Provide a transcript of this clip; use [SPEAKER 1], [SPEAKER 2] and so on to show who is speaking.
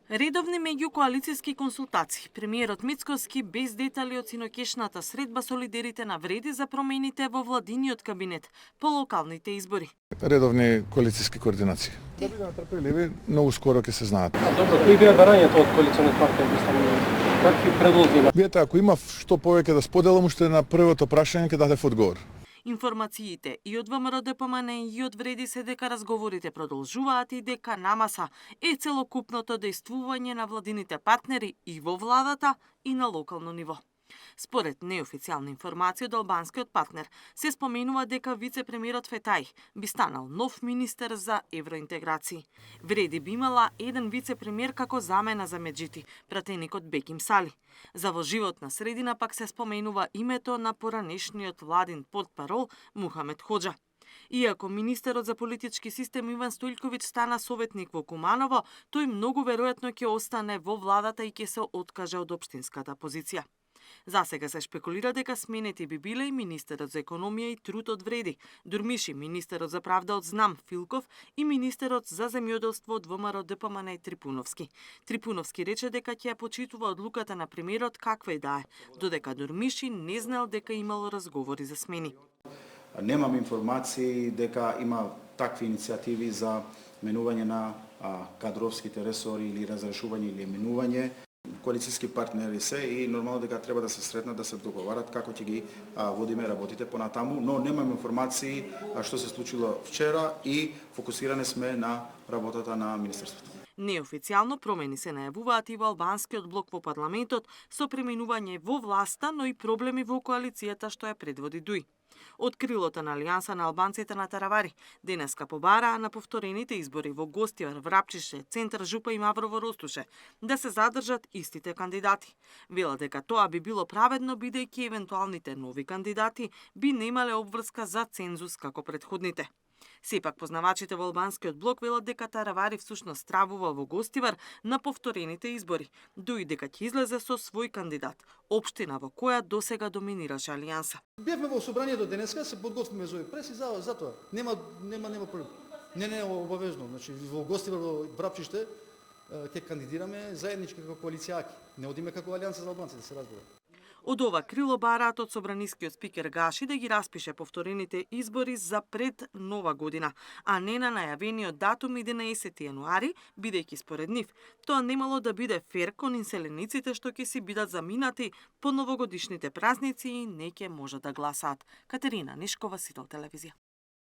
[SPEAKER 1] Редовни меѓукоалициски консултации. Премиерот Мицкоски без детали од синокешната средба со лидерите на Вреди за промените во владиниот кабинет по локалните избори.
[SPEAKER 2] Редовни коалициски координации. Да бидеме трпеливи, многу скоро ќе се знаат.
[SPEAKER 3] Добро, кои беа барањата од коалиционот партија? Какви предлози има?
[SPEAKER 2] Видете, ако има што повеќе да споделам, уште на првото прашање ќе дадев одговор.
[SPEAKER 1] Информациите и од ВМРО ДПМН и од Вреди се дека разговорите продолжуваат и дека намаса е целокупното действување на владините партнери и во владата и на локално ниво. Според неофицијална информација од албанскиот партнер, се споменува дека вице-премиерот Фетај би станал нов министер за евроинтеграции. Вреди би имала еден вице-премиер како замена за Меджити, пратеникот Беким Сали. За во животна средина пак се споменува името на поранешниот владин портпарол Мухамед Хоџа. Иако министерот за политички систем Иван Стојлковиќ стана советник во Куманово, тој многу веројатно ќе остане во владата и ќе се откаже од општинската позиција. Засега се шпекулира дека сменети би биле и министерот за економија и труд од Вреди, Дурмиши, министерот за правда од Знам Филков и министерот за земјоделство од ВМРО ДПМН Трипуновски. Трипуновски рече дека ќе ја почитува одлуката на премиерот каква и да е, додека Дурмиши не знал дека имало разговори за смени.
[SPEAKER 4] Немам информации дека има такви иницијативи за менување на кадровските ресори или разрешување или менување. Коалициски партнери се и нормално дека треба да се сретнат, да се договарат како ќе ги водиме работите понатаму, но немам информации што се случило вчера и фокусиране сме на работата на министерството.
[SPEAKER 1] Неофицијално промени се најавуваат и во албанскиот блок во парламентот со преминување во власта, но и проблеми во коалицијата што ја предводи Дуј. Од крилото на Алијанса на албанците на Таравари денеска побараа на повторените избори во Гостивар, Врапчище, Центар Жупа и Маврово Ростуше да се задржат истите кандидати. Велат дека тоа би било праведно бидејќи евентуалните нови кандидати би немале обврска за цензус како претходните. Сепак познавачите во албанскиот блок велат дека Таравари всушност стравува во Гостивар на повторените избори, дуи дека ќе излезе со свој кандидат, општина во која досега доминираше Алијанса.
[SPEAKER 5] Бевме во собранието денеска, се подготвиме за овој прес и затоа нема проблем. Не обавезно, значи во Гостивар, во Врапчиште ќе кандидираме заеднички како коалицијаки. Не одиме како Алијанса за албанците, се разбира.
[SPEAKER 1] Од ова крило бараат од собранискиот спикер Гаши да ги распише повторените избори за пред нова година, а не на најавениот датум 11 јануари, бидејќи според нив тоа немало да биде фер кон инселениците што ќе си бидат заминати по новогодишните празници и не ќе можат да гласаат. Катерина Нишкова, Сител телевизија.